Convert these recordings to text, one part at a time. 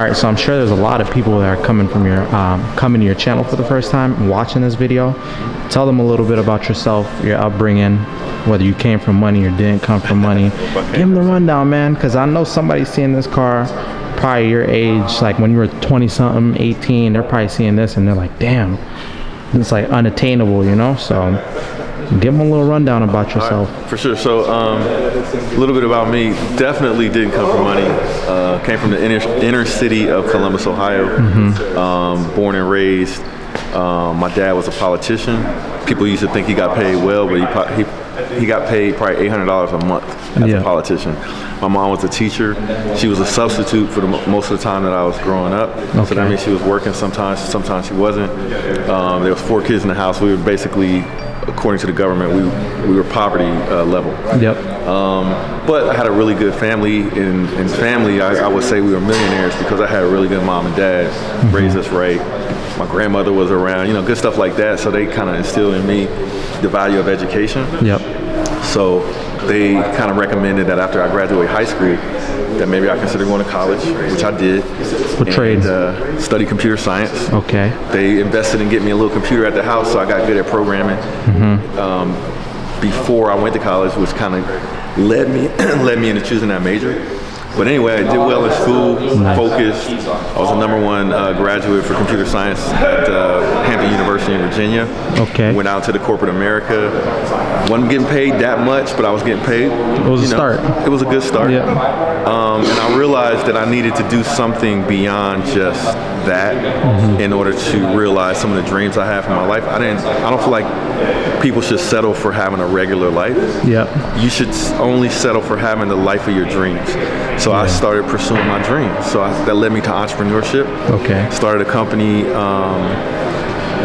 All right, so I'm sure there's a lot of people that are coming to your channel for the first time and watching this video. Tell them a little bit about yourself, your upbringing, whether you came from money or didn't come from money. Give them the rundown, man, because I know somebody's seeing this car probably your age, like when you were 20 something, 18, they're probably seeing this and they're like, damn, it's like unattainable, you know? So give them a little rundown about yourself. For sure. So a little bit about me. Definitely didn't come from money. Came from the inner city of Columbus, Ohio. Born and raised. My dad was a politician. People used to think he got paid well, but he got paid probably $800 a month as a politician. My mom was a teacher. She was a substitute for most of the time that I was growing up. Okay. So that means she was working sometimes she wasn't. There was 4 kids in the house. We were basically, according to the government, we were poverty level. Yep. But I had a really good family. In family, I would say we were millionaires because I had a really good mom and dad, raised us right. My grandmother was around, you know, good stuff like that. So they kind of instilled in me the value of education. Yep. So they kind of recommended that after I graduate high school, that maybe I consider going to college, which I did. What trades? Study computer science. Okay. They invested in getting me a little computer at the house, so I got good at programming. Before I went to college, which kind of led me into choosing that major. But anyway, I did well in school, focused. I was the #1 graduate for computer science at Hampton University in Virginia. Okay. Went out to the corporate America. Wasn't getting paid that much, but I was getting paid. It was a start. It was a good start. Yeah. And I realized that I needed to do something beyond just that in order to realize some of the dreams I had for my life. I don't feel like people should settle for having a regular life. Yeah. You should only settle for having the life of your dreams. So I started pursuing my dreams. So that led me to entrepreneurship. Okay. Started a company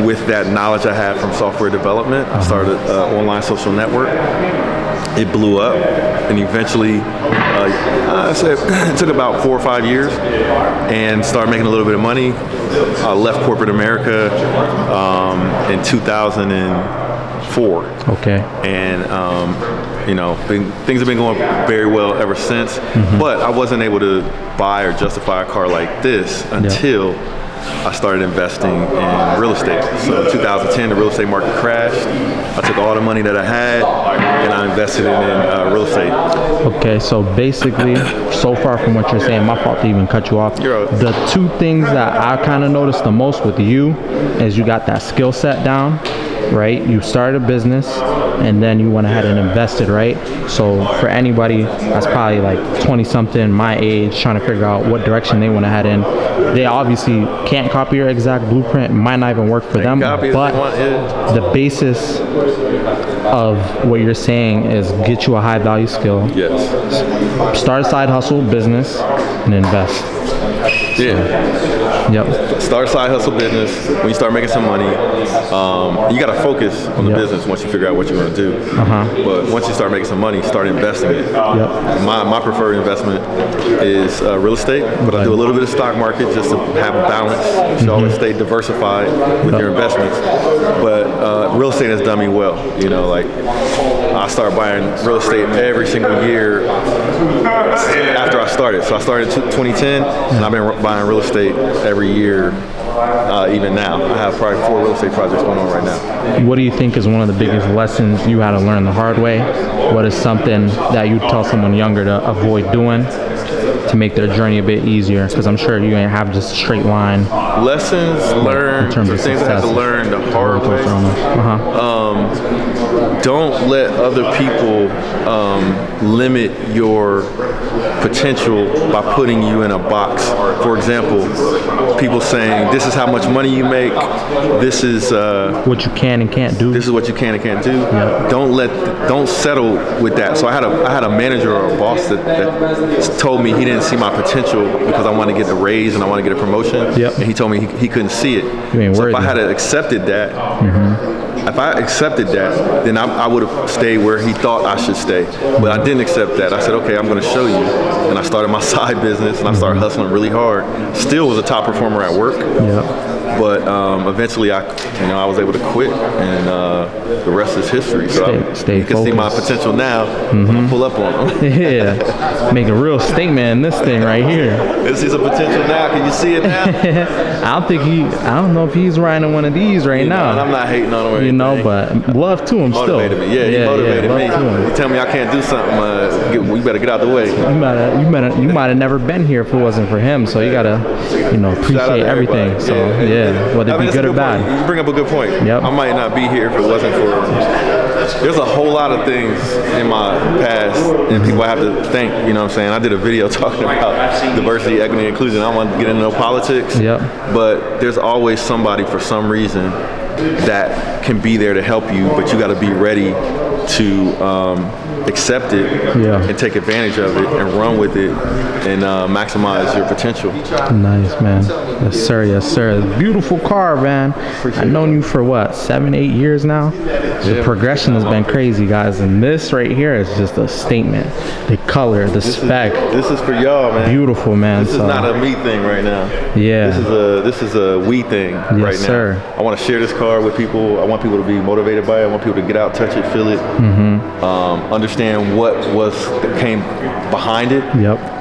with that knowledge I had from software development. I started an online social network. It blew up, and eventually, I said it took about 4 or 5 years, and started making a little bit of money. I left corporate America in 2004. Okay. And things have been going very well ever since. But I wasn't able to buy or justify a car like this until I started investing in real estate. So in 2010, the real estate market crashed. I took all the money that I had and I invested in real estate. Okay, so basically, so far from what you're saying, my fault to even cut you off. The 2 things that I kind of noticed the most with you is you got that skill set down, right? You started a business and then you went ahead and invested, right? So for anybody that's probably like 20 something, my age, trying to figure out what direction they want to head in, they obviously can't copy your exact blueprint, might not even work for them, but the basis of what you're saying is get you a high value skill. Yes. Start a side hustle, business, and invest. Yep. Start a side hustle business. When you start making some money, you got to focus on the business once you figure out what you're going to do. But once you start making some money, start investing it. My preferred investment is real estate, but I do a little bit of stock market just to have a balance. You should always stay diversified with your investments. But real estate has done me well. You know, like I started buying real estate every single year after I started. So I started in 2010, and I've been buying real estate every year, even now. I have probably 4 real estate projects going on right now. What do you think is one of the biggest lessons you had to learn the hard way? What is something that you tell someone younger to avoid doing to make their journey a bit easier? Because I'm sure you ain't have just a straight line. Lessons learned, in terms of things I had to learn the hard way. Don't let other people limit your potential by putting you in a box. For example, people saying, this is how much money you make, this is what you can and can't do. This is what you can and can't do. Don't settle with that. So I had a manager or a boss that told me he didn't see my potential because I wanted to get a raise and I wanted to get a promotion. And he told me he couldn't see it. So if I had accepted that, if I accepted that, then I would have stayed where he thought I should stay. But I didn't accept that. I said, okay, I'm going to show you. And I started my side business, and I started hustling really hard. Still was a top performer at work. Yeah. But eventually, I was able to quit, and the rest is history. So stay you can see my potential now when I pull up on them. Yeah, make a real statement in this thing right here. This is a potential now. Can you see it now? I don't know if he's riding one of these right now. And I'm not hating on him or anything. You know, but love to him still. Motivated me. Yeah, he motivated me. You tell me I can't do something, we better get out the way. You might have never been here if it wasn't for him. So you gotta, appreciate everything. So yeah, whether it be good or bad. You bring up a good point. Yep. I might not be here if it wasn't for. There's a whole lot of things in my past, and people I have to thank. You know what I'm saying? I did a video talking about diversity, equity, and inclusion. I don't want to get into no politics. Yep. But there's always somebody for some reason that can be there to help you, but you got to be ready to accept it and take advantage of it and run with it and maximize your potential. Nice, man. Yes, sir. Yes, sir. Beautiful car, man. I've known you for what, 7-8 years now? The progression has been crazy, guys, and this right here is just a statement. The color, the spec. This is for y'all, man. Beautiful, man. This is not a me thing right now. Yeah. This is a we thing right now. Sir. I want to share this car with people. I want people to be motivated by it. I want people to get out, touch it, feel it, understand what came behind it,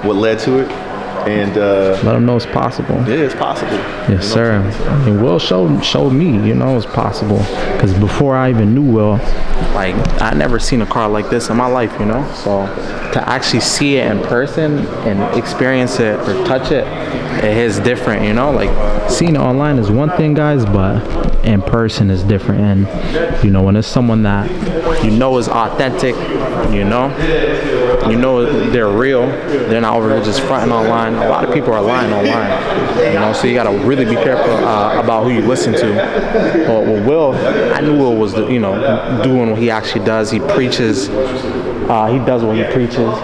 what led to it, and let them know it's possible. Yeah, it's possible. Yes, sir. I mean, Will showed me, it's possible. Because before I even knew Will, like, I never seen a car like this in my life, So to actually see it in person and experience it or touch it, it is different, Like, seeing it online is one thing, guys, but in person is different. And when it's someone that is authentic, they're real, they're not over just fronting online. A lot of people are lying online, so you gotta really be careful about who you listen to. But with Will, I knew Will was doing what he actually does. He preaches, he does what he preaches,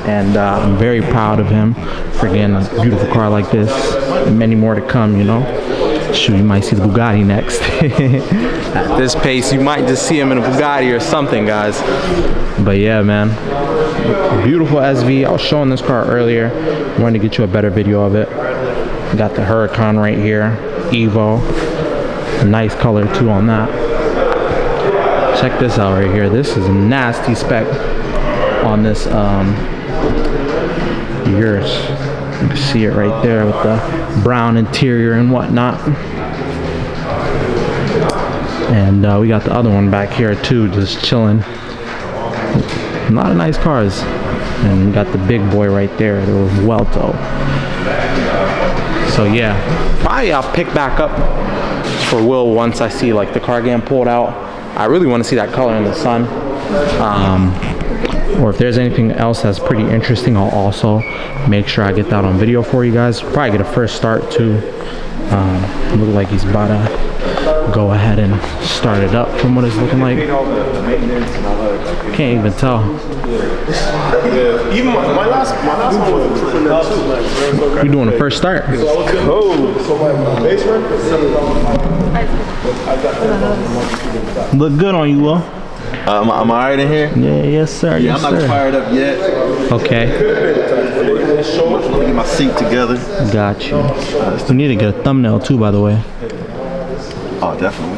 and I'm very proud of him for getting a beautiful car like this. Many more to come, Shoot, you might see the Bugatti next. At this pace, you might just see him in a Bugatti or something, guys. But yeah, man, beautiful SV. I was showing this car earlier. I wanted to get you a better video of it. Got the Huracan right here, Evo. Nice color too on that. Check this out right here. This is a nasty spec on this yours. You can see it right there with the brown interior and whatnot. And we got the other one back here too, just chilling. A lot of nice cars. And we got the big boy right there, the Revuelto. So yeah, probably I'll pick back up for Will once I see like the car getting pulled out. I really want to see that color in the sun. Or if there's anything else that's pretty interesting, I'll also make sure I get that on video for you guys. Probably get a first start too. Look like he's about to go ahead and start it up from what it's looking like. Can't even tell. Even my last one was You doing the first start? Look good on you, Will. Am I alright in here? Yeah, yes sir. Yeah, yes, I'm not sir. fired up yet. Okay. Let me get my seat together. Got you. We need to get a thumbnail too, by the way. Oh, definitely.